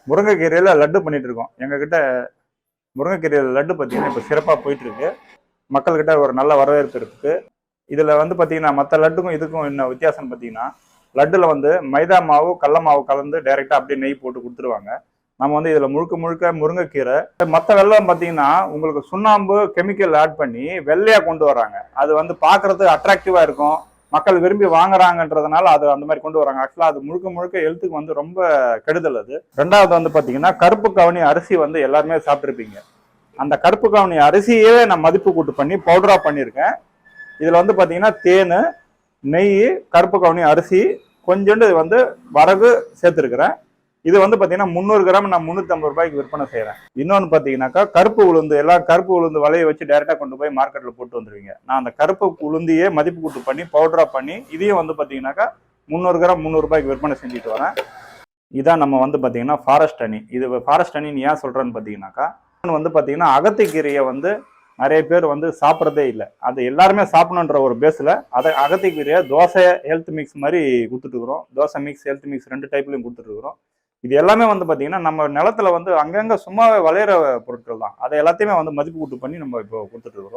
முருங்கைக்கீரையில லட்டு பண்ணிட்டு இருக்கோம். எங்ககிட்ட முருங்கைக்கீரையில லட்டு பார்த்தீங்கன்னா இப்போ சிறப்பாக போயிட்டு இருக்கு. மக்கள்கிட்ட ஒரு நல்ல வரவேற்பு இருக்கு. இதுல வந்து பார்த்தீங்கன்னா மற்ற லட்டுக்கும் இதுக்கும் என்ன வித்தியாசம்னு பார்த்தீங்கன்னா, லட்டுல வந்து மைதா மாவு, கடல மாவு கலந்து டைரெக்டா அப்படியே நெய் போட்டு கொடுத்துருவாங்க. நம்ம வந்து இதுல முழுக்க முழுக்க முருங்கைக்கீரை. மற்ற வெள்ளம் பார்த்தீங்கன்னா உங்களுக்கு சுண்ணாம்பு கெமிக்கல் ஆட் பண்ணி வெள்ளையா கொண்டு வராங்க. அது வந்து பார்க்கறதுக்கு அட்ராக்டிவா இருக்கும். மக்கள் விரும்பி வாங்குறாங்கன்றதுனால அது அந்த மாதிரி கொண்டு வராங்க. ஆக்சுவலா அது முழுக்க முழுக்க ஹெல்த்துக்கு வந்து ரொம்ப கெடுதல் அது. ரெண்டாவது வந்து பாத்தீங்கன்னா கருப்பு கவுனி அரிசி வந்து எல்லாருமே சாப்பிட்டுருப்பீங்க. அந்த கருப்பு கவுனி அரிசியே நான் மதிப்பு கூட்டு பண்ணி பவுடரா பண்ணியிருக்கேன். இதுல வந்து பாத்தீங்கன்னா தேனு, நெய், கருப்பு கவுனி அரிசி, கொஞ்சோண்டு வந்து வரகு சேர்த்துருக்கிறேன். இது வந்து பாத்தீங்கன்னா 300 கிராம் நான் 350 ரூபாய்க்கு விற்பனை செய்யறேன். இன்னொன்னு பாத்தீங்கன்னாக்கா கருப்பு உளுந்து, எல்லாம் கருப்பு உளுந்து வலையை வச்சு டைரக்டா கொண்டு போய் மார்க்கெட்ல போட்டு வந்துருவீங்க. நான் அந்த கருப்பு உளுந்தியே மதிப்பு கூட்டு பண்ணி பவுடரா பண்ணி இதையும் வந்து பாத்தீங்கன்னாக்கா 300 கிராம் 300 ரூபாய்க்கு விற்பனை செஞ்சுட்டு வரேன். இதான் நம்ம வந்து பாத்தீங்கன்னா ஃபாரஸ்ட் ஹனி. இது ஃபாரஸ்ட் ஹனின்னு ஏன் சொல்றேன்னு பாத்தீங்கன்னாக்கா வந்து பாத்தீங்கன்னா அகத்திக்கீரையை வந்து நிறைய பேர் வந்து சாப்பிட்றதே இல்லை. அது எல்லாருமே சாப்பிடணுன்ற ஒரு பேஸ்ல அதை அகத்திக்கீரையை தோசை ஹெல்த் மிக்ஸ் மாதிரி கொடுத்துட்டு இருக்கிறோம். தோசை மிக்ஸ், ஹெல்த் மிக்ஸ் 2 டைப்லையும் கொடுத்துட்டு இருக்கிறோம். இது எல்லாமே வந்து பாத்தீங்கன்னா நம்ம நிலத்துல வந்து அங்கங்க சும்மாவே விளையிற பொருட்கள் தான். அதை எல்லாத்தையுமே வந்து மதிப்பு கூட்டு பண்ணி நம்ம இப்போ கொடுத்துட்டு இருக்கிறோம்.